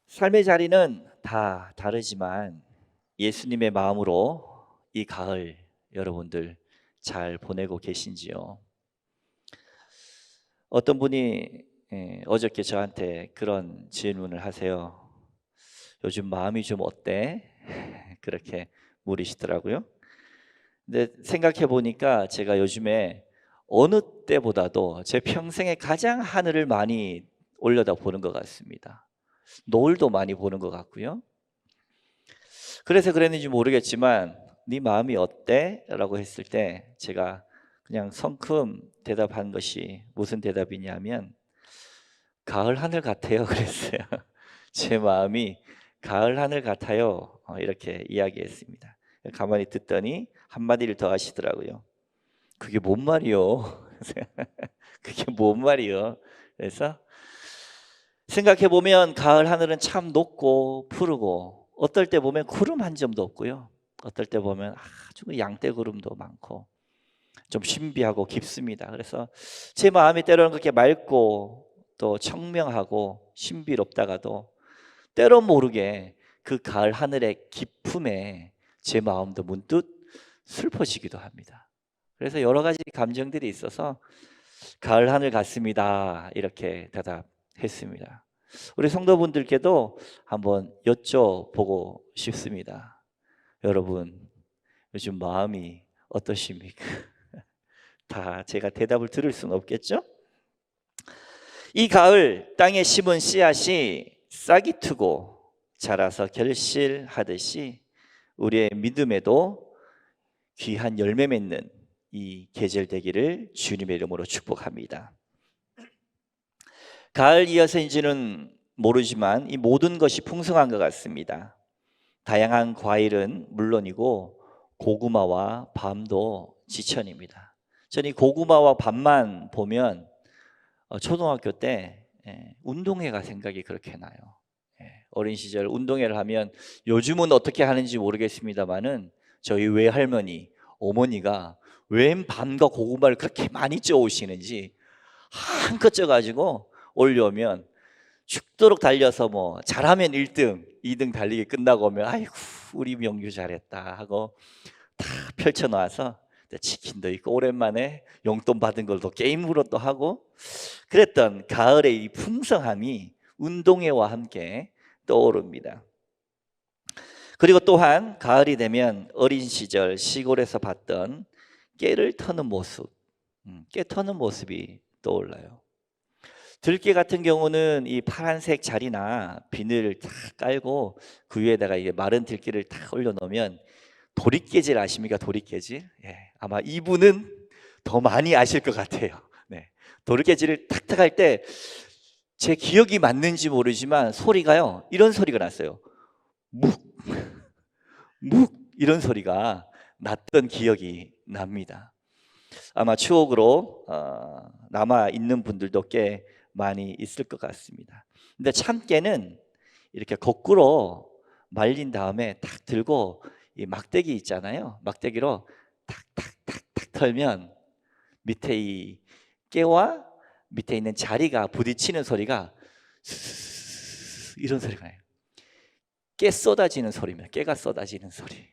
삶의 자리는 다 다르지만 예수님의 마음으로 이 가을 여러분들 잘 보내고 계신지요? 어떤 분이 어저께 저한테 그런 질문을 하세요. 요즘 마음이 좀 어때? 그렇게 물으시더라고요. 근데 생각해 보니까 제가 요즘에 어느 때보다도 제 평생에 가장 하늘을 많이 올려다 보는 것 같습니다. 노을도 많이 보는 것 같고요. 그래서 그랬는지 모르겠지만 네 마음이 어때? 라고 했을 때 제가 그냥 성큼 대답한 것이 무슨 대답이냐면 가을 하늘 같아요. 그랬어요. 제 마음이 가을 하늘 같아요. 이렇게 이야기했습니다. 가만히 듣더니 한마디를 더 하시더라고요. 그게 뭔 말이요? 그게 뭔 말이요? 그래서 생각해 보면 가을 하늘은 참 높고 푸르고 어떨 때 보면 구름 한 점도 없고요. 어떨 때 보면 아주 양떼 구름도 많고 좀 신비하고 깊습니다. 그래서 제 마음이 때로는 그렇게 맑고 또 청명하고 신비롭다가도 때로 모르게 그 가을 하늘의 기품에 제 마음도 문득 슬퍼지기도 합니다. 그래서 여러 가지 감정들이 있어서 가을 하늘 같습니다. 이렇게 대답했습니다. 우리 성도분들께도 한번 여쭤보고 싶습니다. 여러분, 요즘 마음이 어떠십니까? 다 제가 대답을 들을 수는 없겠죠? 이 가을 땅에 심은 씨앗이 싹이 트고 자라서 결실하듯이 우리의 믿음에도 귀한 열매 맺는 이 계절 되기를 주님의 이름으로 축복합니다. 가을 이어서인지는 모르지만 이 모든 것이 풍성한 것 같습니다. 다양한 과일은 물론이고 고구마와 밤도 지천입니다. 저는 이 고구마와 밤만 보면 초등학교 때 운동회가 생각이 그렇게 나요. 어린 시절 운동회를 하면 요즘은 어떻게 하는지 모르겠습니다만은 저희 외할머니, 어머니가 웬 밤과 고구마를 그렇게 많이 쪄오시는지 한껏 쪄가지고 올려오면 죽도록 달려서 뭐 잘하면 1등, 2등 달리기 끝나고 오면 아이고 우리 명규 잘했다 하고 다 펼쳐놔서 치킨도 있고 오랜만에 용돈 받은 걸도 게임으로 또 하고 그랬던 가을의 이 풍성함이 운동회와 함께 떠오릅니다. 그리고 또한 가을이 되면 어린 시절 시골에서 봤던 깨를 터는 모습, 깨 터는 모습이 떠올라요. 들깨 같은 경우는 이 파란색 자리나 비늘을 딱 깔고 그 위에다가 이게 마른 들깨를 딱 올려놓으면 도리깨질 아십니까? 도리깨질? 아마 이분은 더 많이 아실 것 같아요. 도리깨질을 탁탁 할 때 제 기억이 맞는지 모르지만 소리가요 이런 소리가 났어요. 묵, 묵 이런 소리가 났던 기억이 납니다. 아마 추억으로 남아 있는 분들도 꽤 많이 있을 것 같습니다. 근데 참깨는 이렇게 거꾸로 말린 다음에 탁 들고 이 막대기 있잖아요. 막대기로 탁탁탁탁 털면 밑에 이 깨와 밑에 있는 자리가 부딪히는 소리가 이런 소리가 나요. 깨 쏟아지는 소리입니다. 깨가 쏟아지는 소리.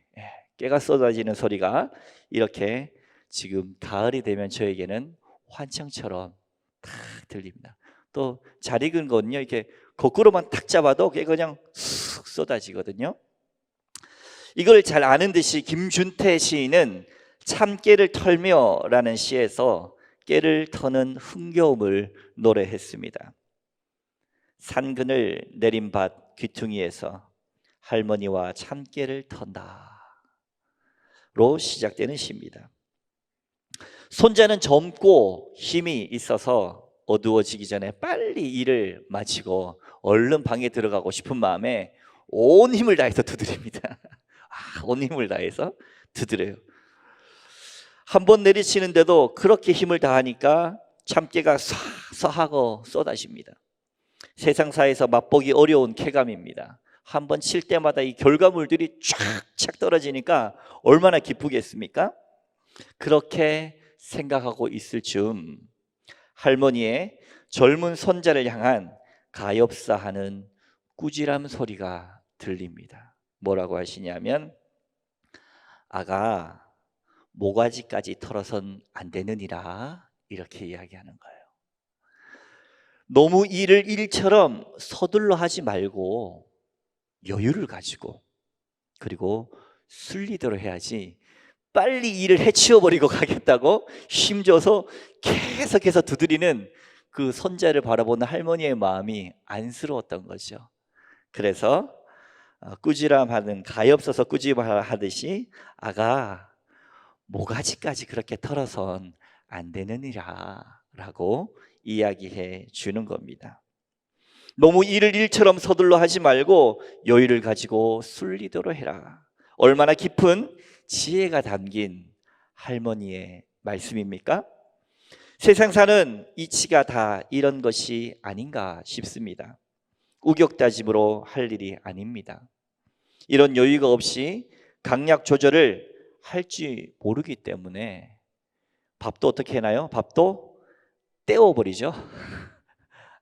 깨가 쏟아지는 소리가 이렇게 지금 가을이 되면 저에게는 환청처럼 탁 들립니다. 또 잘 익은 거는요 이렇게 거꾸로만 탁 잡아도 깨가 그냥 쑥 쏟아지거든요. 이걸 잘 아는 듯이 김준태 시인은 참깨를 털며라는 시에서 깨를 터는 흥겨움을 노래했습니다. 산그늘 내린 밭 귀퉁이에서 할머니와 참깨를 턴다 로 시작되는 시입니다. 손자는 젊고 힘이 있어서 어두워지기 전에 빨리 일을 마치고 얼른 방에 들어가고 싶은 마음에 온 힘을 다해서 두드립니다. 온 힘을 다해서 두드려요. 한 번 내리치는데도 그렇게 힘을 다하니까 참깨가 쏴 하고 쏟아집니다. 세상사에서 맛보기 어려운 쾌감입니다. 한 번 칠 때마다 이 결과물들이 쫙쫙 떨어지니까 얼마나 기쁘겠습니까? 그렇게 생각하고 있을 즈음 할머니의 젊은 손자를 향한 가엾사하는 꾸지람 소리가 들립니다. 뭐라고 하시냐면, 아가 모가지까지 털어선 안 되느니라, 이렇게 이야기하는 거예요. 너무 일을 일처럼 서둘러 하지 말고 여유를 가지고, 그리고 순리대로 해야지 빨리 일을 해치워버리고 가겠다고 힘줘서 계속해서 두드리는 그 손자를 바라보는 할머니의 마음이 안쓰러웠던 거죠. 그래서 꾸지람하는, 가엾어서 꾸지람하듯이 아가 모가지까지 그렇게 털어선 안 되느니라 라고 이야기해 주는 겁니다. 너무 일을 일처럼 서둘러 하지 말고 여유를 가지고 순리대로 해라. 얼마나 깊은 지혜가 담긴 할머니의 말씀입니까? 세상 사는 이치가 다 이런 것이 아닌가 싶습니다. 우격다짐으로 할 일이 아닙니다. 이런 여유가 없이 강약 조절을 할지 모르기 때문에 밥도 어떻게 해나요? 밥도 떼어버리죠.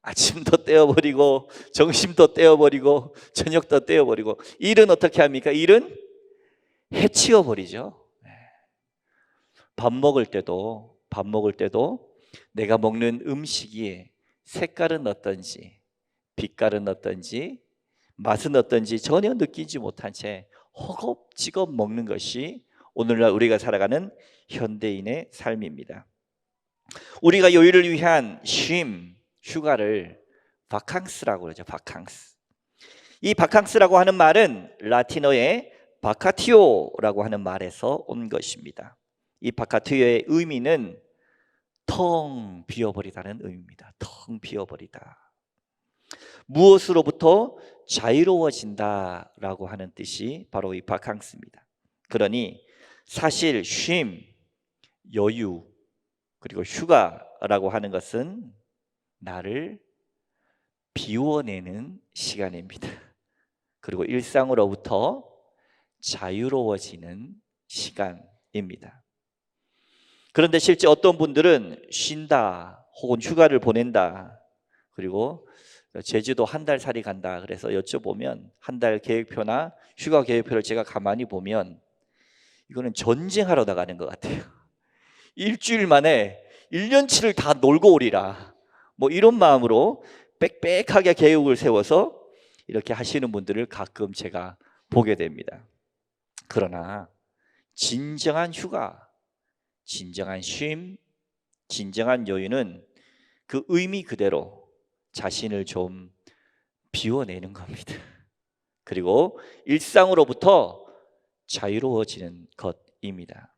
아침도 떼어버리고 점심도 떼어버리고 저녁도 떼어버리고, 일은 어떻게 합니까? 일은 해치워버리죠. 밥 먹을 때도 내가 먹는 음식이 색깔은 어떤지, 빛깔은 어떤지, 맛은 어떤지 전혀 느끼지 못한 채 허겁지겁 먹는 것이 오늘날 우리가 살아가는 현대인의 삶입니다. 우리가 여유를 위한 쉼, 휴가를 바캉스라고 그러죠. 바캉스. 이 바캉스라고 하는 말은 라틴어의 바카티오라고 하는 말에서 온 것입니다. 이 바카티오의 의미는 텅 비어버리다는 의미입니다. 텅 비어버리다. 무엇으로부터 자유로워진다라고 하는 뜻이 바로 이 바캉스입니다. 그러니 사실 쉼, 여유, 그리고 휴가라고 하는 것은 나를 비워내는 시간입니다. 그리고 일상으로부터 자유로워지는 시간입니다. 그런데 실제 어떤 분들은 쉰다 혹은 휴가를 보낸다, 그리고 제주도 한 달 살이 간다 그래서 여쭤보면 한 달 계획표나 휴가 계획표를 제가 가만히 보면 이거는 전쟁하러 나가는 것 같아요. 일주일 만에 1년치를 다 놀고 오리라, 뭐 이런 마음으로 빽빽하게 계획을 세워서 이렇게 하시는 분들을 가끔 제가 보게 됩니다. 그러나 진정한 휴가, 진정한 쉼, 진정한 여유는 그 의미 그대로 자신을 좀 비워내는 겁니다. 그리고 일상으로부터 자유로워지는 것입니다.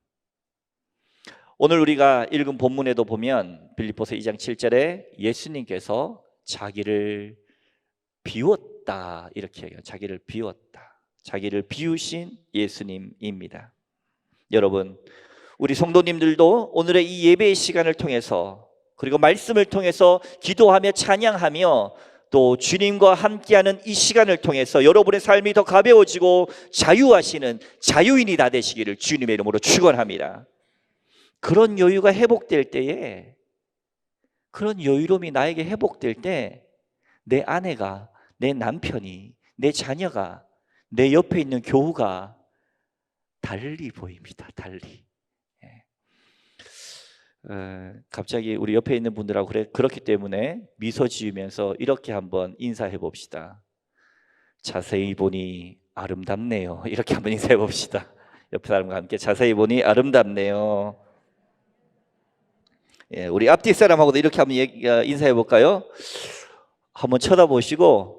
오늘 우리가 읽은 본문에도 보면 빌립보서 2장 7절에 예수님께서 자기를 비웠다 이렇게 해요. 자기를 비웠다. 자기를 비우신 예수님입니다. 여러분, 우리 성도님들도 오늘의 이 예배의 시간을 통해서, 그리고 말씀을 통해서 기도하며 찬양하며 또 주님과 함께하는 이 시간을 통해서 여러분의 삶이 더 가벼워지고 자유하시는 자유인이 다 되시기를 주님의 이름으로 축원합니다. 그런 여유가 회복될 때에, 그런 여유로움이 나에게 회복될 때 내 아내가, 내 남편이, 내 자녀가, 내 옆에 있는 교우가 달리 보입니다. 달리. 갑자기 우리 옆에 있는 분들하고 그렇기 때문에 미소 지으면서 이렇게 한번 인사해 봅시다. 자세히 보니 아름답네요. 이렇게 한번 인사해 봅시다. 옆에 사람과 함께 자세히 보니 아름답네요. 우리 앞뒤 사람하고도 이렇게 한번 인사해 볼까요? 한번 쳐다보시고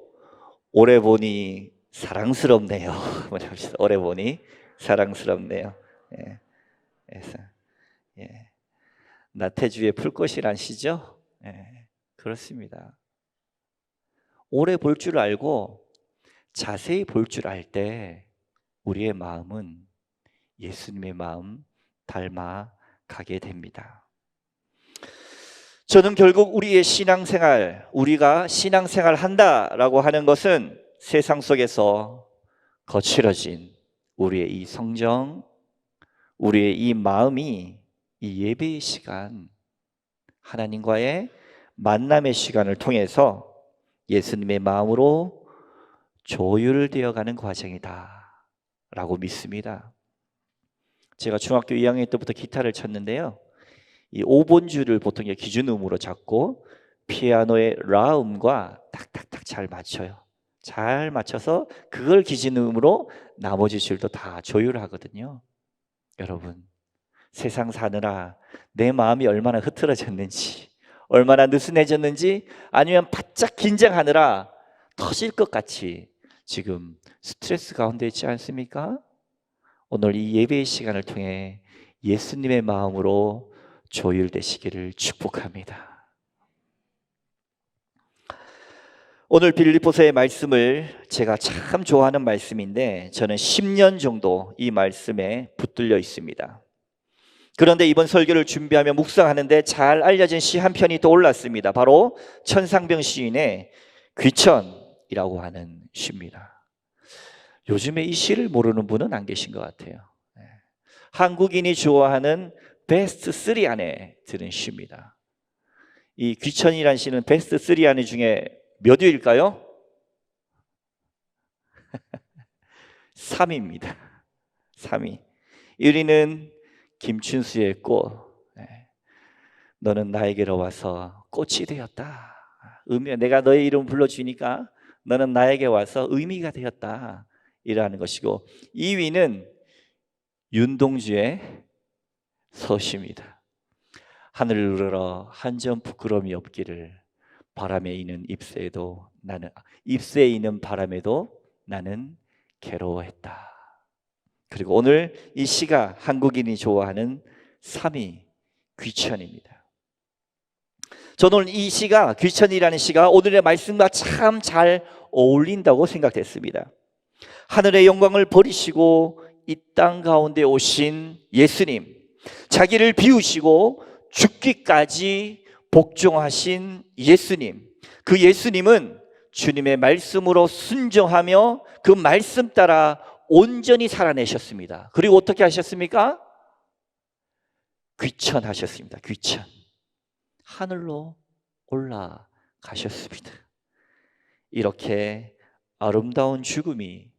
오래 보니 사랑스럽네요. 한번 해봅시다. 오래 보니 사랑스럽네요. 나태주의 풀꽃이란 시죠? 그렇습니다. 오래 볼 줄 알고 자세히 볼 줄 알 때 우리의 마음은 예수님의 마음 닮아 가게 됩니다. 저는 결국 우리의 신앙생활, 우리가 신앙생활 한다라고 하는 것은 세상 속에서 거칠어진 우리의 이 성정, 우리의 이 마음이 이 예배의 시간, 하나님과의 만남의 시간을 통해서 예수님의 마음으로 조율되어가는 과정이다 라고 믿습니다. 제가 중학교 2학년 때부터 기타를 쳤는데요, 이 5번줄을 보통 기준음으로 잡고 피아노의 라음과 탁탁탁 잘 맞춰요. 잘 맞춰서 그걸 기준음으로 나머지 줄도 다 조율하거든요. 여러분, 세상 사느라 내 마음이 얼마나 흐트러졌는지, 얼마나 느슨해졌는지, 아니면 바짝 긴장하느라 터질 것 같이 지금 스트레스 가운데 있지 않습니까? 오늘 이 예배의 시간을 통해 예수님의 마음으로 조율되시기를 축복합니다. 오늘 빌립보서의 말씀을 제가 참 좋아하는 말씀인데 저는 10년 정도 이 말씀에 붙들려 있습니다. 그런데 이번 설교를 준비하며 묵상하는데 잘 알려진 시 한 편이 떠올랐습니다. 바로 천상병 시인의 귀천이라고 하는 시입니다. 요즘에 이 시를 모르는 분은 안 계신 것 같아요. 한국인이 좋아하는 베스트 3 안에 드는 시입니다. 이 귀천이라는 시는 베스트 3 안에 중에 몇 위일까요? 3위입니다. 3위. 1위는 김춘수의 꽃. 너는 나에게로 와서 꽃이 되었다. 내가 너의 이름 불러주니까 너는 나에게 와서 의미가 되었다. 이라는 것이고, 2위는 윤동주의 서시입니다. 하늘을 우러러 한 점 부끄러움이 없기를, 바람에 이는 잎새에 이는 바람에도 나는 괴로워했다. 그리고 오늘 이 시가 한국인이 좋아하는 3위 귀천입니다. 저는 오늘 이 시가, 귀천이라는 시가 오늘의 말씀과 참 잘 어울린다고 생각됐습니다. 하늘의 영광을 버리시고 이 땅 가운데 오신 예수님, 자기를 비우시고 죽기까지 복종하신 예수님, 그 예수님은 주님의 말씀으로 순종하며 그 말씀 따라 온전히 살아내셨습니다. 그리고 어떻게 하셨습니까? 귀천하셨습니다. 귀천. 하늘로 올라가셨습니다. 이렇게 아름다운 죽음이,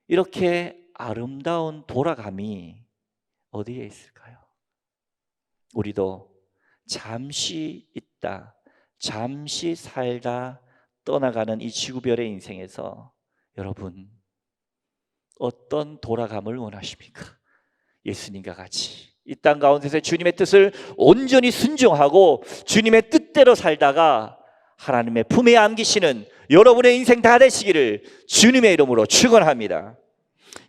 이렇게 아름다운 돌아감이 어디에 있을까요? 우리도 잠시 있다, 잠시 살다 떠나가는 이 지구별의 인생에서 여러분 어떤 돌아감을 원하십니까? 예수님과 같이 이 땅 가운데서 주님의 뜻을 온전히 순종하고 주님의 뜻대로 살다가 하나님의 품에 안기시는 여러분의 인생 다 되시기를 주님의 이름으로 축원합니다.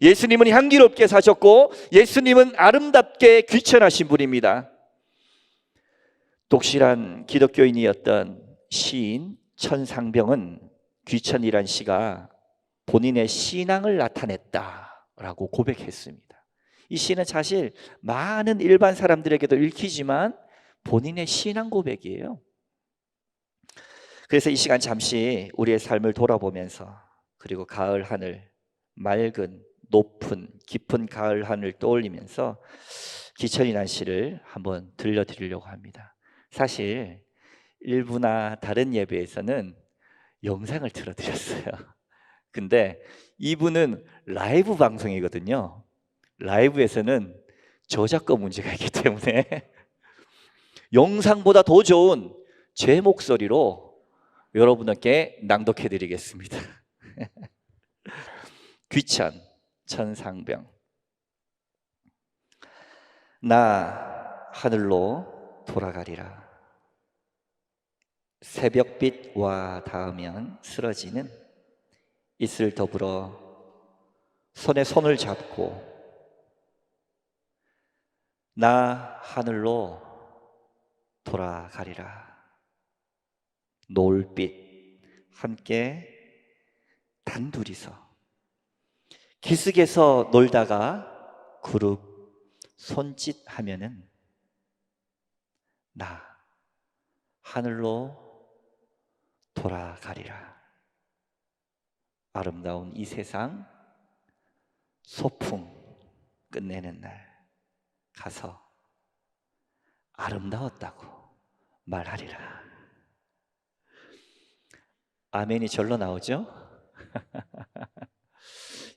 예수님은 향기롭게 사셨고 예수님은 아름답게 귀천하신 분입니다. 독실한 기독교인이었던 시인 천상병은 귀천이란 시가 본인의 신앙을 나타냈다라고 고백했습니다. 이 시는 사실 많은 일반 사람들에게도 읽히지만 본인의 신앙 고백이에요. 그래서 이 시간 잠시 우리의 삶을 돌아보면서, 그리고 가을 하늘, 맑은 높은 깊은 가을 하늘 떠올리면서 귀천이라는 시를 한번 들려드리려고 합니다. 사실 일부나 다른 예배에서는 영상을 틀어드렸어요. 근데 이분은 라이브 방송이거든요. 라이브에서는 저작권 문제가 있기 때문에 영상보다 더 좋은 제 목소리로 여러분께 낭독해 드리겠습니다. 귀천, 천상병. 나 하늘로 돌아가리라. 새벽빛 와 닿으면 쓰러지는 이슬 더불어 손에 손을 잡고 나 하늘로 돌아가리라. 노을빛 함께 단둘이서 기슭에서 놀다가 그룹 손짓하면은 나 하늘로 돌아가리라. 아름다운 이 세상 소풍 끝내는 날 가서 아름다웠다고 말하리라. 아멘이 절로 나오죠?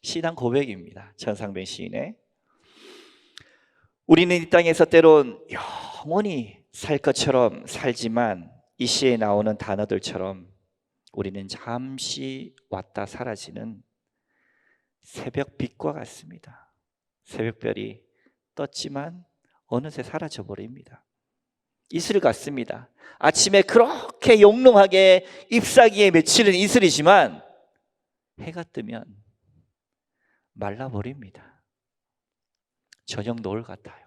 신앙 고백입니다. 천상병 시인의. 우리는 이 땅에서 때론 영원히 살 것처럼 살지만 이 시에 나오는 단어들처럼 우리는 잠시 왔다 사라지는 새벽빛과 같습니다. 새벽별이 떴지만 어느새 사라져 버립니다. 이슬 같습니다. 아침에 그렇게 영롱하게 잎사귀에 맺히는 이슬이지만 해가 뜨면 말라버립니다. 저녁 노을 같아요.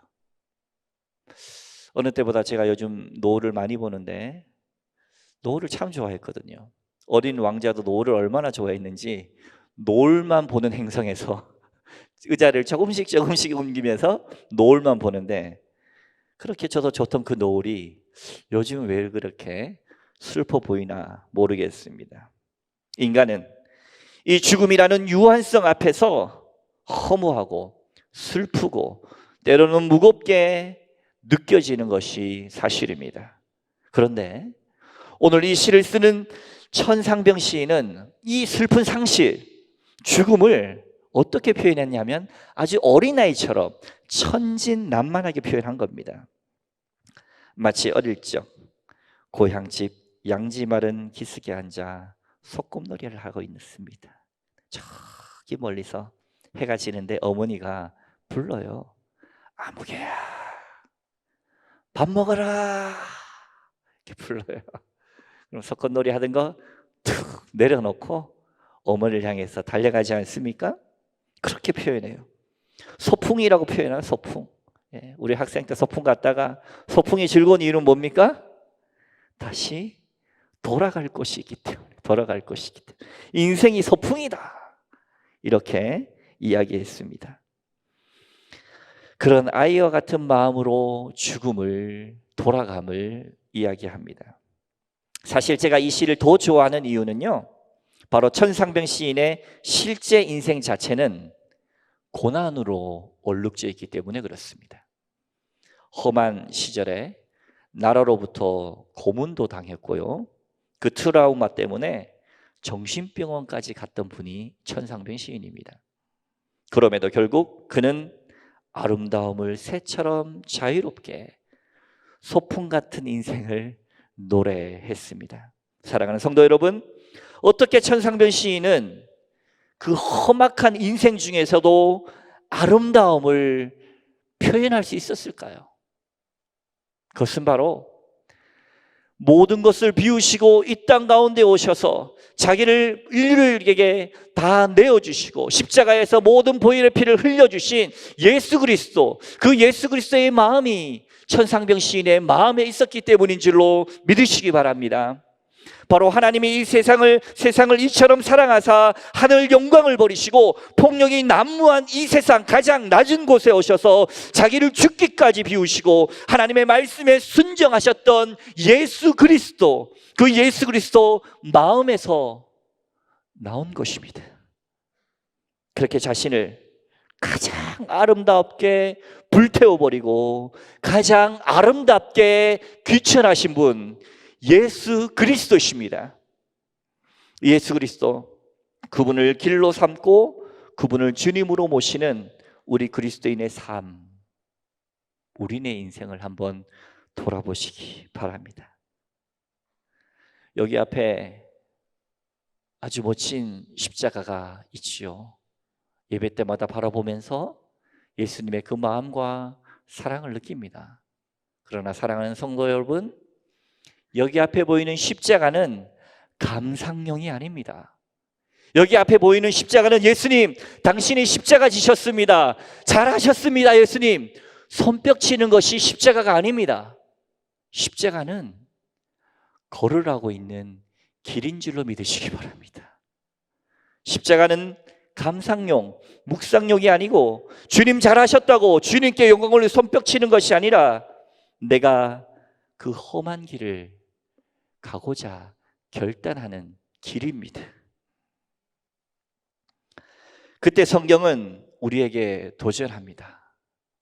어느 때보다 제가 요즘 노을을 많이 보는데 노을을 참 좋아했거든요. 어린 왕자도 노을을 얼마나 좋아했는지 노을만 보는 행성에서 의자를 조금씩 옮기면서 노을만 보는데, 그렇게 저도 좋던 그 노을이 요즘 왜 그렇게 슬퍼 보이나 모르겠습니다. 인간은 이 죽음이라는 유한성 앞에서 허무하고 슬프고 때로는 무겁게 느껴지는 것이 사실입니다. 그런데 오늘 이 시를 쓰는 천상병 시인은 이 슬픈 상실, 죽음을 어떻게 표현했냐면 아주 어린아이처럼 천진난만하게 표현한 겁니다. 마치 어릴 적 고향집 양지 마른 기슭에 앉아 소꿉놀이를 하고 있습니다. 저기 멀리서 해가 지는데 어머니가 불러요. 아무개야, 밥 먹어라, 이렇게 불러요. 그럼 소꿉놀이 하던 거 툭 내려놓고 어머니를 향해서 달려가지 않습니까? 그렇게 표현해요. 소풍이라고 표현해요. 소풍. 예, 우리 학생 때 소풍 갔다가 소풍이 즐거운 이유는 뭡니까? 다시 돌아갈 곳이 있기 때문에. 돌아갈 곳이 있기 때문에. 인생이 소풍이다, 이렇게 이야기했습니다. 그런 아이와 같은 마음으로 죽음을, 돌아감을 이야기합니다. 사실 제가 이 시를 더 좋아하는 이유는요, 바로 천상병 시인의 실제 인생 자체는 고난으로 얼룩져 있기 때문에 그렇습니다. 험한 시절에 나라로부터 고문도 당했고요, 그 트라우마 때문에 정신병원까지 갔던 분이 천상병 시인입니다. 그럼에도 결국 그는 아름다움을 새처럼 자유롭게 소풍 같은 인생을 노래했습니다. 사랑하는 성도 여러분, 어떻게 천상병 시인은 그 험악한 인생 중에서도 아름다움을 표현할 수 있었을까요? 그것은 바로 모든 것을 비우시고 이 땅 가운데 오셔서 자기를 인류에게 다 내어주시고 십자가에서 모든 보혈의 피를 흘려주신 예수 그리스도, 그 예수 그리스도의 마음이 천상병 시인의 마음에 있었기 때문인 줄로 믿으시기 바랍니다. 바로 하나님이 이 세상을 이처럼 사랑하사 하늘 영광을 버리시고 폭력이 난무한 이 세상 가장 낮은 곳에 오셔서 자기를 죽기까지 비우시고 하나님의 말씀에 순종하셨던 예수 그리스도, 그 예수 그리스도 마음에서 나온 것입니다. 그렇게 자신을 가장 아름답게 불태워버리고 가장 아름답게 귀천하신 분, 예수 그리스도십니다. 예수 그리스도, 그분을 길로 삼고 그분을 주님으로 모시는 우리 그리스도인의 삶, 우리네 인생을 한번 돌아보시기 바랍니다. 여기 앞에 아주 멋진 십자가가 있지요. 예배 때마다 바라보면서 예수님의 그 마음과 사랑을 느낍니다. 그러나 사랑하는 성도 여러분, 여기 앞에 보이는 십자가는 감상용이 아닙니다. 여기 앞에 보이는 십자가는 예수님, 당신이 십자가 지셨습니다, 잘하셨습니다, 예수님, 손뼉 치는 것이 십자가가 아닙니다. 십자가는 걸으라고 있는 길인 줄로 믿으시기 바랍니다. 십자가는 감상용, 묵상용이 아니고 주님 잘하셨다고 주님께 영광을 손뼉 치는 것이 아니라 내가 그 험한 길을 가고자 결단하는 길입니다. 그때 성경은 우리에게 도전합니다.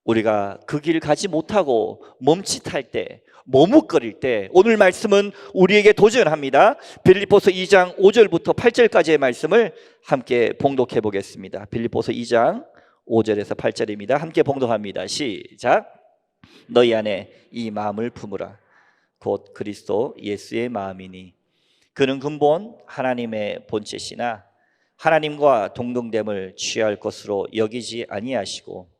우리가 그 길 가지 못하고 멈칫할 때, 머뭇거릴 때 오늘 말씀은 우리에게 도전합니다. 빌립보서 2장 5절부터 8절까지의 말씀을 함께 봉독해 보겠습니다. 빌립보서 2장 5절에서 8절입니다. 함께 봉독합니다. 시작. 너희 안에 이 마음을 품으라. 곧 그리스도 예수의 마음이니 그는 근본 하나님의 본체시나 하나님과 동등됨을 취할 것으로 여기지 아니하시고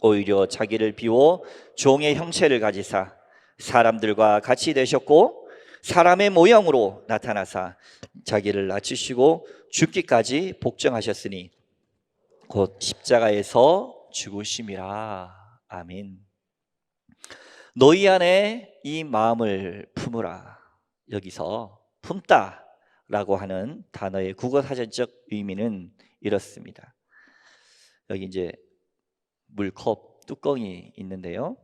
오히려 자기를 비워 종의 형체를 가지사 사람들과 같이 되셨고 사람의 모형으로 나타나사 자기를 낮추시고 죽기까지 복종하셨으니 곧 십자가에서 죽으심이라. 아멘. 너희 안에 이 마음을 품으라. 여기서 품다 라고 하는 단어의 국어사전적 의미는 이렇습니다. 여기 이제 물컵 뚜껑이 있는데요.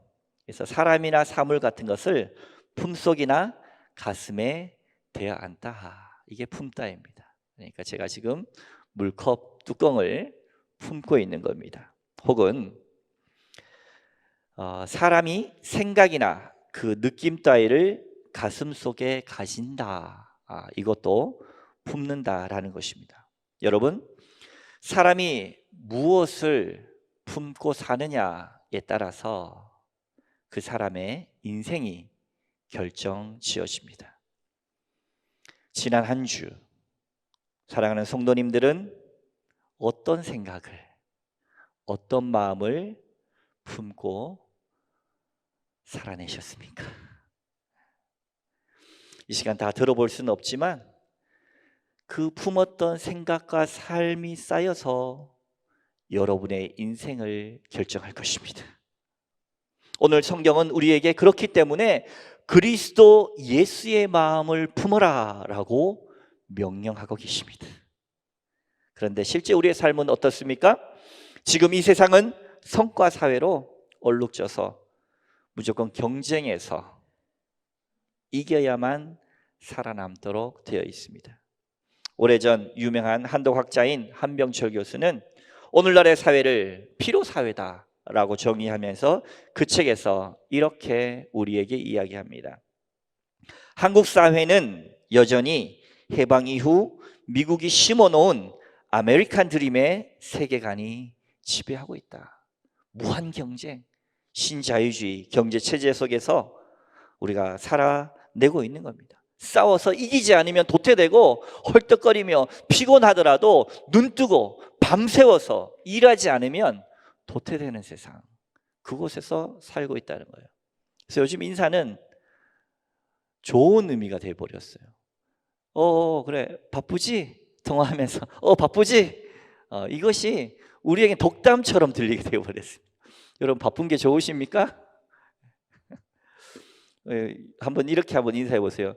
그래서 사람이나 사물 같은 것을 품속이나 가슴에 대어 안다. 이게 품다입니다. 그러니까 제가 지금 물컵 뚜껑을 품고 있는 겁니다. 혹은 사람이 생각이나 그 느낌 따위를 가슴 속에 가진다. 이것도 품는다라는 것입니다. 여러분, 사람이 무엇을 품고 사느냐에 따라서 그 사람의 인생이 결정지어집니다. 지난 한 주 사랑하는 성도님들은 어떤 생각을, 어떤 마음을 품고 살아내셨습니까? 이 시간 다 들어볼 수는 없지만 그 품었던 생각과 삶이 쌓여서 여러분의 인생을 결정할 것입니다. 오늘 성경은 우리에게 그렇기 때문에 그리스도 예수의 마음을 품어라 라고 명령하고 계십니다. 그런데 실제 우리의 삶은 어떻습니까? 지금 이 세상은 성과 사회로 얼룩져서 무조건 경쟁해서 이겨야만 살아남도록 되어 있습니다. 오래전 유명한 한독학자인 한병철 교수는 오늘날의 사회를 피로사회다라고 정의하면서 그 책에서 이렇게 우리에게 이야기합니다. 한국 사회는 여전히 해방 이후 미국이 심어놓은 아메리칸 드림의 세계관이 지배하고 있다. 무한 경쟁, 신자유주의 경제 체제 속에서 우리가 살아내고 있는 겁니다. 싸워서 이기지 않으면 도태되고 헐떡거리며 피곤하더라도 눈 뜨고 밤새워서 일하지 않으면 도태되는 세상, 그곳에서 살고 있다는 거예요. 그래서 요즘 인사는 좋은 의미가 돼버렸어요. 그래 바쁘지? 통화하면서 바쁘지? 이것이 우리에게 덕담처럼 들리게 되어버렸습니다. 여러분 바쁜 게 좋으십니까? 한번 이렇게 한번 인사해 보세요.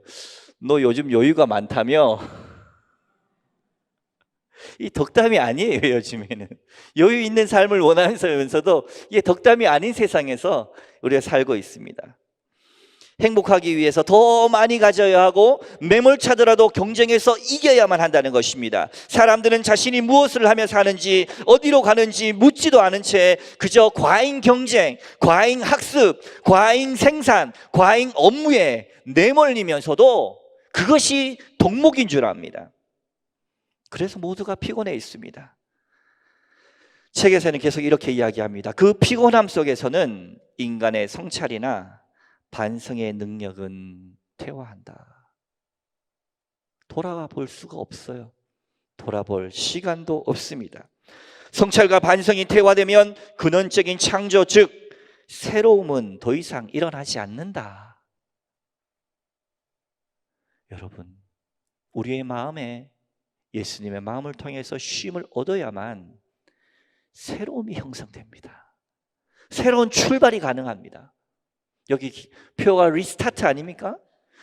너 요즘 여유가 많다며? 이 덕담이 아니에요. 요즘에는 여유 있는 삶을 원하면서도 이게 덕담이 아닌 세상에서 우리가 살고 있습니다. 행복하기 위해서 더 많이 가져야 하고 매몰차더라도 경쟁에서 이겨야만 한다는 것입니다. 사람들은 자신이 무엇을 하며 사는지 어디로 가는지 묻지도 않은 채 그저 과잉 경쟁, 과잉 학습, 과잉 생산, 과잉 업무에 내몰리면서도 그것이 덕목인 줄 압니다. 그래서 모두가 피곤해 있습니다. 책에서는 계속 이렇게 이야기합니다. 그 피곤함 속에서는 인간의 성찰이나 반성의 능력은 퇴화한다. 돌아가 볼 수가 없어요. 돌아볼 시간도 없습니다. 성찰과 반성이 퇴화되면 근원적인 창조, 즉 새로움은 더 이상 일어나지 않는다. 여러분, 우리의 마음에 예수님의 마음을 통해서 쉼을 얻어야만 새로움이 형성됩니다. 새로운 출발이 가능합니다. 여기 표가 리스타트 아닙니까?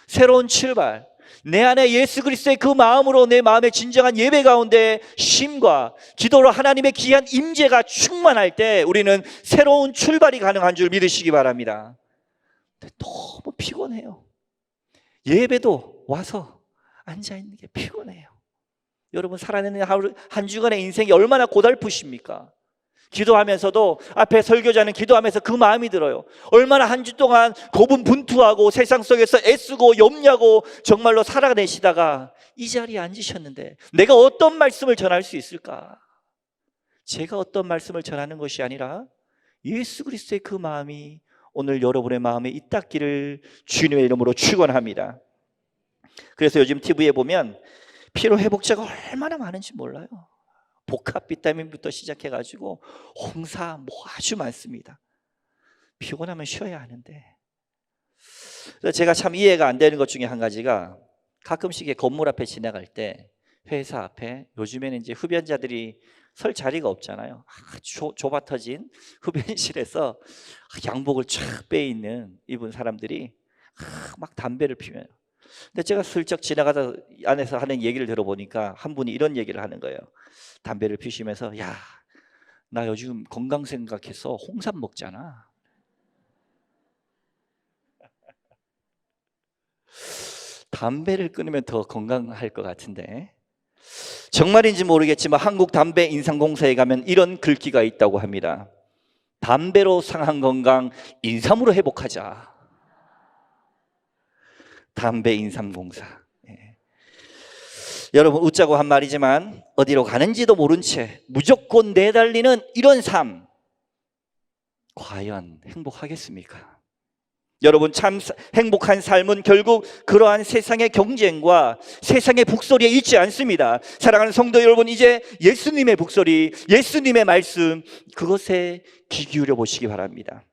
새로운 출발. 내 안에 예수 그리스도의 그 마음으로 내 마음의 진정한 예배 가운데 쉼과 기도로 하나님의 귀한 임재가 충만할 때 우리는 새로운 출발이 가능한 줄 믿으시기 바랍니다. 근데 너무 피곤해요. 예배도 와서 앉아있는 게 피곤해요. 여러분 살아내는 한 주간의 인생이 얼마나 고달프십니까? 기도하면서도 앞에 설교자는 기도하면서 그 마음이 들어요. 얼마나 한 주 동안 고분분투하고 세상 속에서 애쓰고 염려하고 정말로 살아내시다가 이 자리에 앉으셨는데 내가 어떤 말씀을 전할 수 있을까? 제가 어떤 말씀을 전하는 것이 아니라 예수 그리스도의 그 마음이 오늘 여러분의 마음에 있다기를 주님의 이름으로 축원합니다. 그래서 요즘 TV에 보면 피로 회복제가 얼마나 많은지 몰라요. 복합 비타민부터 시작해가지고 홍사 뭐 아주 많습니다. 피곤하면 쉬어야 하는데. 그래서 제가 참 이해가 안 되는 것 중에 한 가지가 가끔씩 건물 앞에 지나갈 때 회사 앞에 요즘에는 이제 흡연자들이 설 자리가 없잖아요. 좁아 터진 흡연실에서 양복을 쫙 빼있는 입은 사람들이 막 담배를 피워요. 근데 제가 슬쩍 지나가다 안에서 하는 얘기를 들어보니까 한 분이 이런 얘기를 하는 거예요. 담배를 피우시면서 야, 나 요즘 건강 생각해서 홍삼 먹잖아. 담배를 끊으면 더 건강할 것 같은데 정말인지 모르겠지만 한국 담배 인삼공사에 가면 이런 글귀가 있다고 합니다. 담배로 상한 건강 인삼으로 회복하자. 담배 인삼공사. 예. 여러분 웃자고 한 말이지만 어디로 가는지도 모른 채 무조건 내달리는 이런 삶 과연 행복하겠습니까? 여러분 참 행복한 삶은 결국 그러한 세상의 경쟁과 세상의 북소리에 있지 않습니다. 사랑하는 성도 여러분, 이제 예수님의 북소리, 예수님의 말씀 그것에 귀 기울여 보시기 바랍니다.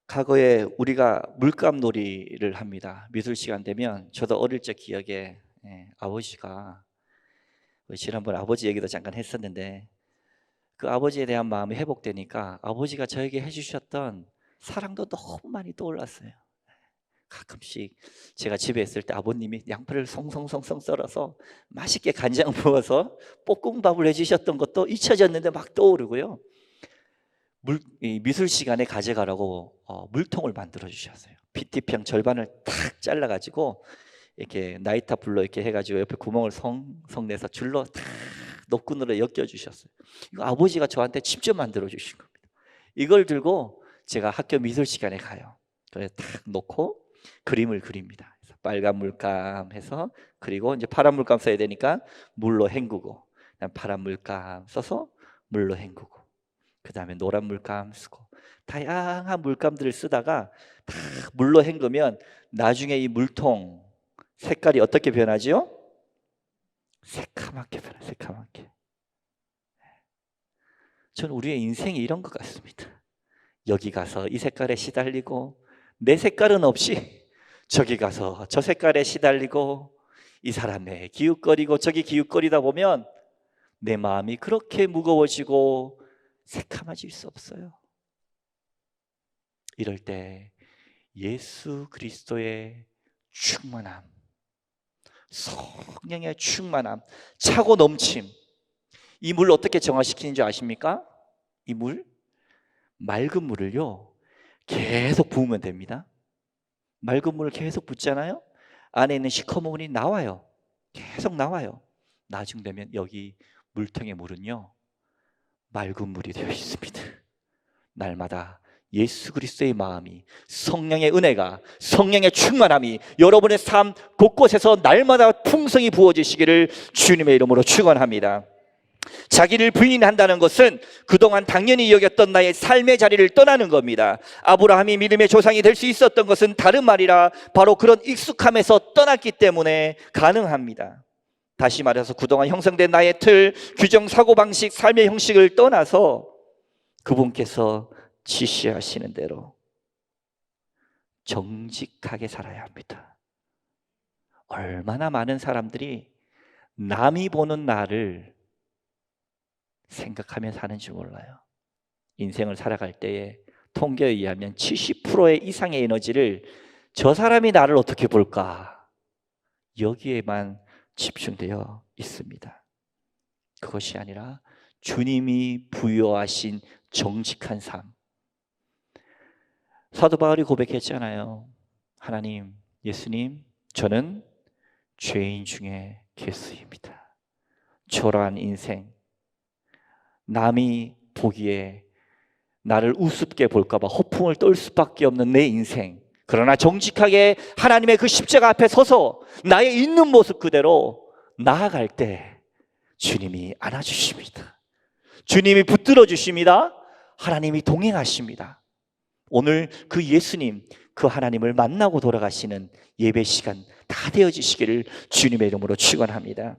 과거에 우리가 물감놀이를 합니다. 미술 시간 되면 저도 어릴 적 기억에 아버지가 지난번 아버지 얘기도 잠깐 했었는데 그 아버지에 대한 마음이 회복되니까 아버지가 저에게 해주셨던 사랑도 너무 많이 떠올랐어요. 가끔씩 제가 집에 있을 때 아버님이 양파를 송송송송 썰어서 맛있게 간장 부어서 볶음밥을 해주셨던 것도 잊혀졌는데 막 떠오르고요. 미술 시간에 가져가라고 물통을 만들어 주셨어요. PT평 절반을 탁 잘라가지고 이렇게 나이타 불로 이렇게 해가지고 옆에 구멍을 성성 내서 줄로 탁 노끈으로 엮여 주셨어요. 이거 아버지가 저한테 직접 만들어 주신 겁니다. 이걸 들고 제가 학교 미술 시간에 가요. 그래서 탁 놓고 그림을 그립니다. 그래서 빨간 물감 해서 그리고 이제 파란 물감 써야 되니까 물로 헹구고 파란 물감 써서 물로 헹구고 그 다음에 노란 물감 쓰고 다양한 물감들을 쓰다가 다 물로 헹구면 나중에 이 물통 색깔이 어떻게 변하지요? 새카맣게 변해요. 새카맣게. 저는 우리의 인생이 이런 것 같습니다. 여기 가서 이 색깔에 시달리고 내 색깔은 없이 저기 가서 저 색깔에 시달리고 이 사람에 기웃거리고 저기 기웃거리다 보면 내 마음이 그렇게 무거워지고 새카마질 수 없어요. 이럴 때 예수 그리스도의 충만함, 성령의 충만함, 차고 넘침, 이 물 어떻게 정화시키는 줄 아십니까? 이 물, 맑은 물을요 계속 부으면 됩니다. 맑은 물을 계속 붓잖아요. 안에 있는 시커먼 물이 나와요. 계속 나와요. 나중 되면 여기 물통의 물은요 맑은 물이 되어 있습니다. 날마다 예수 그리스도의 마음이, 성령의 은혜가, 성령의 충만함이 여러분의 삶 곳곳에서 날마다 풍성히 부어지시기를 주님의 이름으로 축원합니다. 자기를 부인한다는 것은 그동안 당연히 여겼던 나의 삶의 자리를 떠나는 겁니다. 아브라함이 믿음의 조상이 될 수 있었던 것은 다른 말이라 바로 그런 익숙함에서 떠났기 때문에 가능합니다. 다시 말해서 그동안 형성된 나의 틀, 규정, 사고방식, 삶의 형식을 떠나서 그분께서 지시하시는 대로 정직하게 살아야 합니다. 얼마나 많은 사람들이 남이 보는 나를 생각하며 사는지 몰라요. 인생을 살아갈 때에 통계에 의하면 70%의 이상의 에너지를 저 사람이 나를 어떻게 볼까 여기에만 집중되어 있습니다. 그것이 아니라 주님이 부여하신 정직한 삶. 사도 바울이 고백했잖아요. 하나님, 예수님, 저는 죄인 중에 괴수입니다. 초라한 인생, 남이 보기에 나를 우습게 볼까 봐 허풍을 떨 수밖에 없는 내 인생, 그러나 정직하게 하나님의 그 십자가 앞에 서서 나의 있는 모습 그대로 나아갈 때 주님이 안아주십니다. 주님이 붙들어 주십니다. 하나님이 동행하십니다. 오늘 그 예수님, 그 하나님을 만나고 돌아가시는 예배 시간 다 되어지시기를 주님의 이름으로 축원합니다.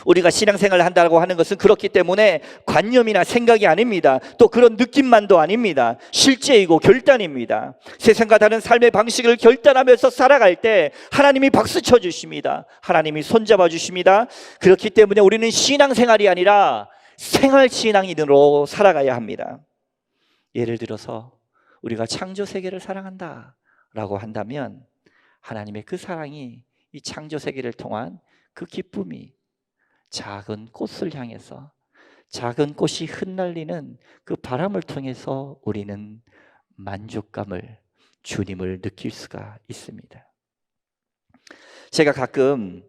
우리가 신앙생활을 한다고 하는 것은 그렇기 때문에 관념이나 생각이 아닙니다. 또 그런 느낌만도 아닙니다. 실제이고 결단입니다. 세상과 다른 삶의 방식을 결단하면서 살아갈 때 하나님이 박수 쳐주십니다. 하나님이 손잡아 주십니다. 그렇기 때문에 우리는 신앙생활이 아니라 생활신앙인으로 살아가야 합니다. 예를 들어서 우리가 창조세계를 사랑한다 라고 한다면 하나님의 그 사랑이 이 창조세계를 통한 그 기쁨이 작은 꽃을 향해서, 작은 꽃이 흩날리는 그 바람을 통해서 우리는 만족감을, 주님을 느낄 수가 있습니다. 제가 가끔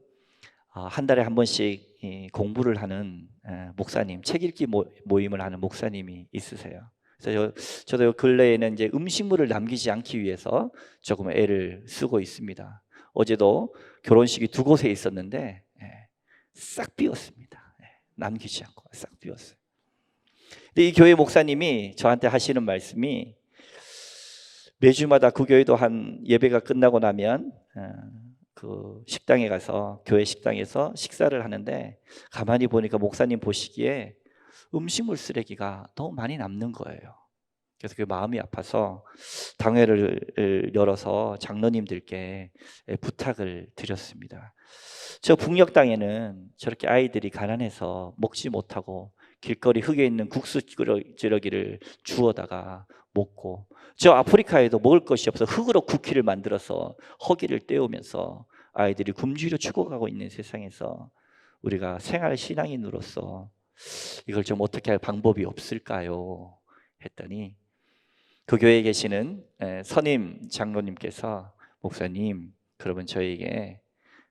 한 달에 한 번씩 공부를 하는 목사님, 책 읽기 모임을 하는 목사님이 있으세요. 그래서 저도 근래에는 이제 음식물을 남기지 않기 위해서 조금 애를 쓰고 있습니다. 어제도 결혼식이 2곳에 있었는데 싹 비웠습니다. 남기지 않고 싹 비웠어요. 근데 이 교회 목사님이 저한테 하시는 말씀이, 매주마다 그 교회도 한 예배가 끝나고 나면 그 식당에 가서, 교회 식당에서 식사를 하는데 가만히 보니까 목사님 보시기에 음식물 쓰레기가 너무 많이 남는 거예요. 그래서 그 마음이 아파서 당회를 열어서 장로님들께 부탁을 드렸습니다. 저 북녘땅에는 저렇게 아이들이 가난해서 먹지 못하고 길거리 흙에 있는 국수찌러기를 주워다가 먹고, 저 아프리카에도 먹을 것이 없어 흙으로 쿠키를 만들어서 허기를 때우면서 아이들이 굶주려 죽어가고 있는 세상에서 우리가 생활 신앙인으로서 이걸 좀 어떻게 할 방법이 없을까요? 했더니 그 교회에 계시는 선임 장로님께서, 목사님, 그러면 저에게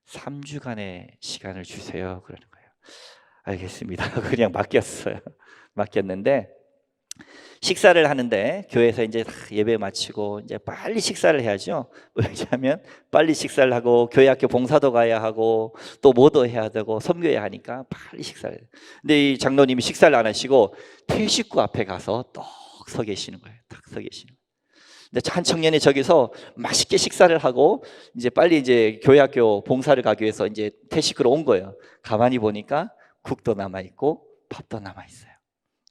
3주간의 시간을 주세요. 그러는 거예요. 알겠습니다. 그냥 맡겼는데 식사를 하는데, 교회에서 이제 예배 마치고 이제 빨리 식사를 해야죠. 왜냐하면 빨리 식사를 하고 교회 학교 봉사도 가야 하고 또 뭐도 해야 되고 섬겨야 하니까 빨리 식사를 해요. 근데 이 장로님이 식사를 안 하시고 퇴식구 앞에 가서 떡 서 계시는 거예요. 딱 서 계시는 거예요. 근데 한 청년이 저기서 맛있게 식사를 하고 이제 빨리 이제 교회 학교 봉사를 가기 위해서 이제 퇴식구로 온 거예요. 가만히 보니까 국도 남아 있고 밥도 남아 있어요.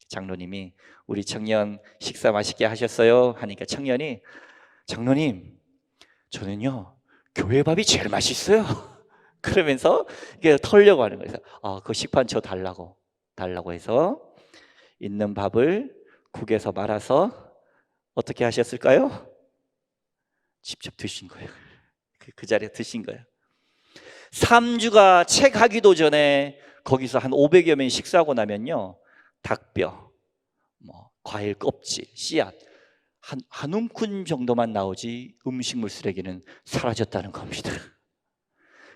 장로님이, 우리 청년 식사 맛있게 하셨어요? 하니까 청년이, 장로님, 저는요 교회 밥이 제일 맛있어요. 그러면서 이게 털려고 하는 거예요. 그 식판초 달라고 해서 있는 밥을 국에서 말아서 어떻게 하셨을까요? 직접 드신 거예요. 그 자리에 드신 거예요. 3주가 채 가기도 전에 거기서 한 500여 명이 식사하고 나면요, 닭뼈, 과일 껍질, 씨앗 한 움큼 정도만 나오지 음식물 쓰레기는 사라졌다는 겁니다.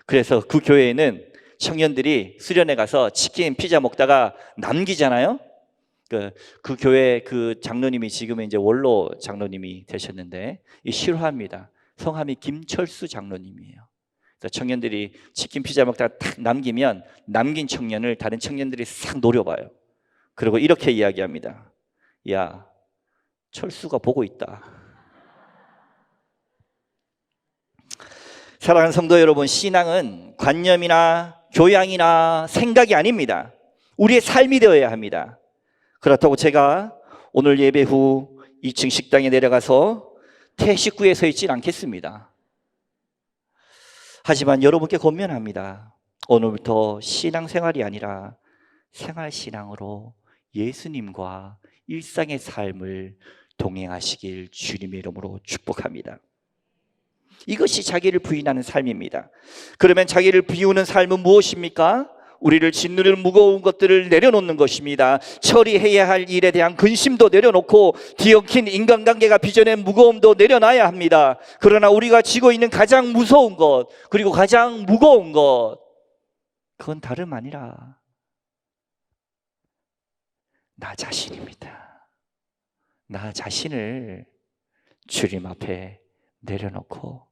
그래서 그 교회에는 청년들이 수련회 가서 치킨, 피자 먹다가 남기잖아요. 그 교회 그 장로님이 지금은 이제 원로 장로님이 되셨는데 싫어합니다. 성함이 김철수 장로님이에요. 그래서 청년들이 치킨, 피자 먹다가 딱 남기면 남긴 청년을 다른 청년들이 싹 노려봐요. 그리고 이렇게 이야기합니다. 야, 철수가 보고 있다. 사랑하는 성도 여러분, 신앙은 관념이나 교양이나 생각이 아닙니다. 우리의 삶이 되어야 합니다. 그렇다고 제가 오늘 예배 후 2층 식당에 내려가서 퇴식구에 서 있진 않겠습니다. 하지만 여러분께 권면합니다. 오늘부터 신앙생활이 아니라 생활신앙으로 예수님과 일상의 삶을 동행하시길 주님의 이름으로 축복합니다. 이것이 자기를 부인하는 삶입니다. 그러면 자기를 비우는 삶은 무엇입니까? 우리를 짓누르는 무거운 것들을 내려놓는 것입니다. 처리해야 할 일에 대한 근심도 내려놓고 뒤엉킨 인간관계가 빚어낸 무거움도 내려놔야 합니다. 그러나 우리가 지고 있는 가장 무서운 것, 그리고 가장 무거운 것, 그건 다름 아니라 나 자신입니다. 나 자신을 주님 앞에 내려놓고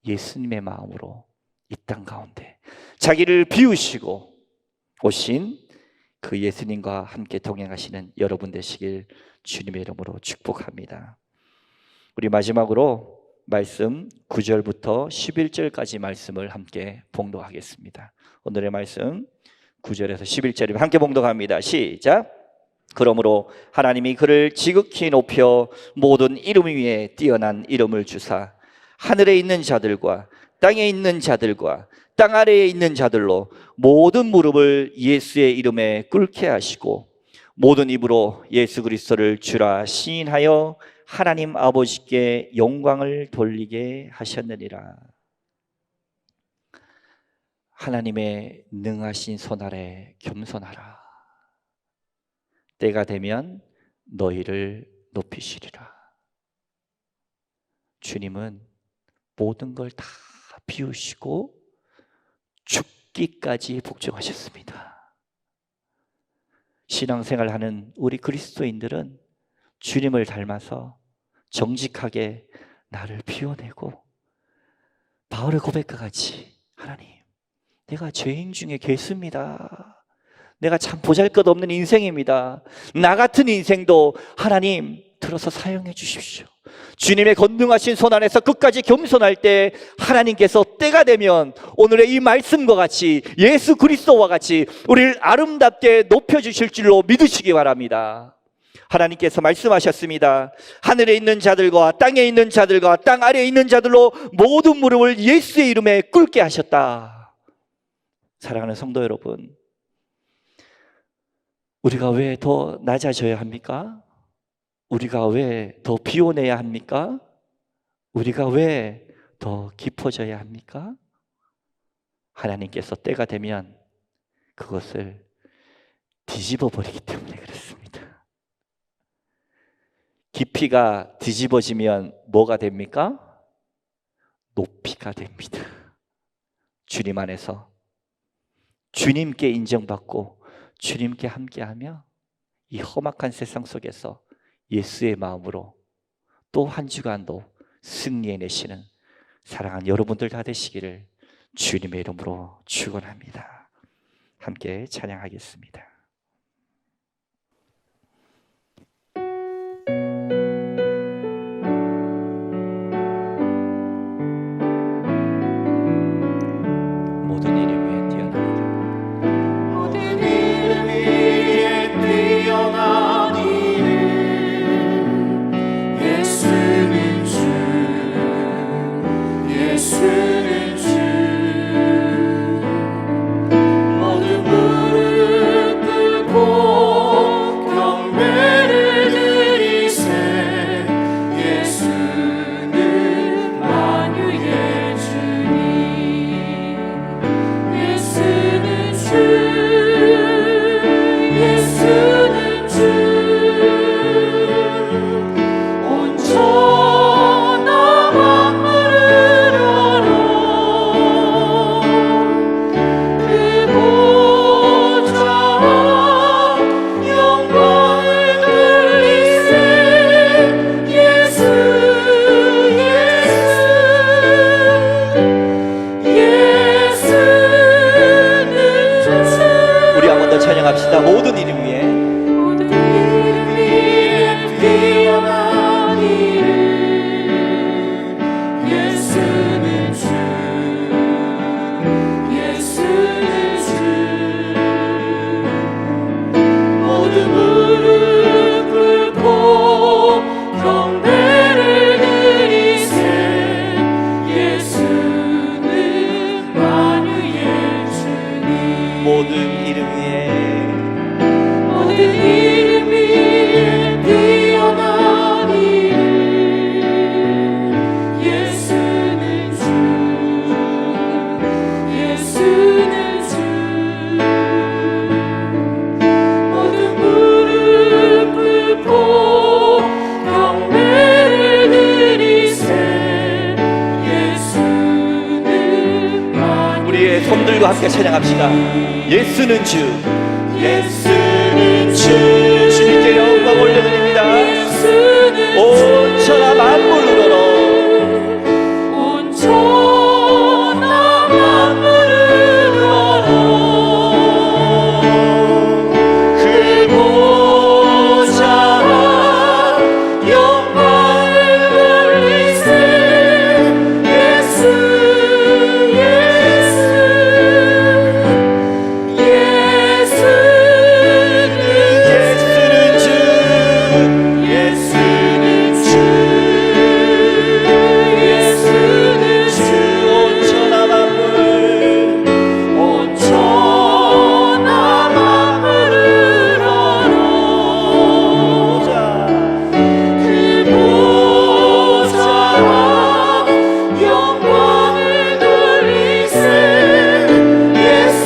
예수님의 마음으로 이 땅 가운데 자기를 비우시고 오신 그 예수님과 함께 동행하시는 여러분 되시길 주님의 이름으로 축복합니다. 우리 마지막으로 말씀 9절부터 11절까지 말씀을 함께 봉독하겠습니다. 오늘의 말씀 9절에서 11절입니다. 함께 봉독합니다. 시작. 그러므로 하나님이 그를 지극히 높여 모든 이름 위에 뛰어난 이름을 주사 하늘에 있는 자들과 땅에 있는 자들과 땅 아래에 있는 자들로 모든 무릎을 예수의 이름에 꿇게 하시고 모든 입으로 예수 그리스도를 주라 시인하여 하나님 아버지께 영광을 돌리게 하셨느니라. 하나님의 능하신 손 아래 겸손하라. 때가 되면 너희를 높이시리라. 주님은 모든 걸 다 비우시고 죽기까지 복종하셨습니다. 신앙생활하는 우리 그리스도인들은 주님을 닮아서 정직하게 나를 비워내고 바울의 고백과 같이 하나님, 내가 죄인 중에 괴수입니다. 내가 참 보잘것없는 인생입니다. 나 같은 인생도 하나님 들어서 사용해 주십시오. 주님의 권능하신 손 안에서 끝까지 겸손할 때 하나님께서 때가 되면 오늘의 이 말씀과 같이 예수 그리스도와 같이 우리를 아름답게 높여주실 줄로 믿으시기 바랍니다. 하나님께서 말씀하셨습니다. 하늘에 있는 자들과 땅에 있는 자들과 땅 아래에 있는 자들로 모든 무릎을 예수의 이름에 꿇게 하셨다. 사랑하는 성도 여러분, 우리가 왜 더 낮아져야 합니까? 우리가 왜 더 비워내야 합니까? 우리가 왜 더 깊어져야 합니까? 하나님께서 때가 되면 그것을 뒤집어 버리기 때문에 그렇습니다. 깊이가 뒤집어지면 뭐가 됩니까? 높이가 됩니다. 주님 안에서 주님께 인정받고 주님께 함께하며 이 험악한 세상 속에서 예수의 마음으로 또 한 주간도 승리해내시는 사랑하는 여러분들 다 되시기를 주님의 이름으로 축원합니다. 함께 찬양하겠습니다. 모든 이름 위에 뛰어난 이름, 모든 이름 위에 뛰어난 이름 예수는 주 예수는 주 모든 무릎 꿇고 경배를 드리세 예수는 만유의 주님 예수는 주 예수는 주 온전한 만물을 열어 그 보좌 영광을 돌리세 예수 예수는 주 우리 한 번 더 찬양합시다. 모든 이름 위에 모든 이름 위에 뛰어난 이름 예수는 주 예수는 주 모든 무릎 꿇고 경배를 드리세 예수는 만유의 주님 모든 이름 위에 모든 이름 위에 뛰어난 이름 예수는 주 예수는 주 모든 무릎 꿇고 경배를 드리세 예수는 만유의 우리의 손들과 함께 찬양합시다. 예수는 주 예수는 주 영광 올려드립니다. 예수는 온 천하 만물으로 온 천하 만물을 그 보좌 영광을 돌리세 예수 예수는 주 예수는 주 온 천하 만물 온 천하 만물을 보좌 그 보좌 영광을 돌리세 예수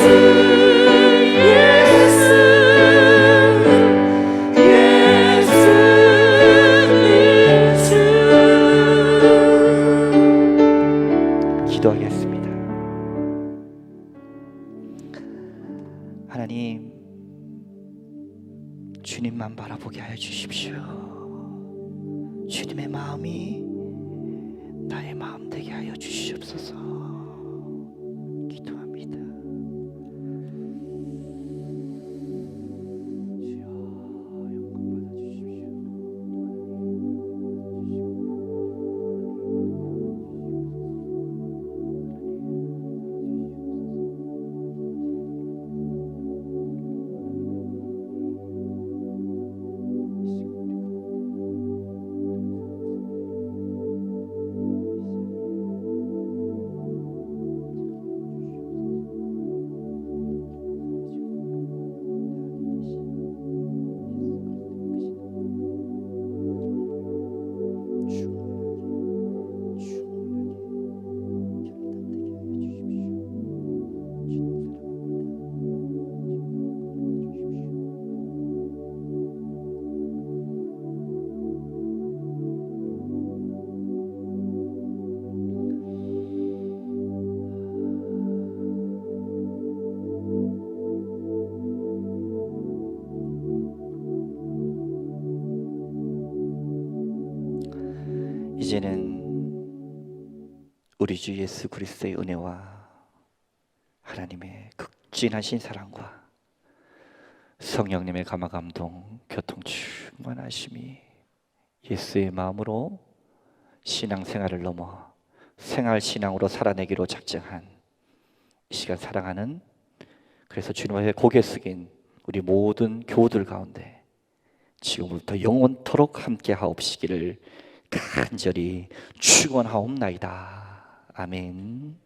예수는 주 기도하겠습니다. 하나님, 주님만 바라보게 하여 주십시오. 주님의 마음이 나의 마음 되게 하여 주시옵소서. 기도합니다. 주여, 영광 이제는 우리 주 예수 그리스도의 은혜와 하나님의 극진하신 사랑과 성령님의 감화 감동 교통 충만하심이 예수의 마음으로 신앙생활을 넘어 생활신앙으로 살아내기로 작정한 이 시간 사랑하는, 그래서 주님 앞에 고개 숙인 우리 모든 교우들 가운데 지금부터 영원토록 함께 하옵시기를 간절히 축원하옵나이다. 아멘.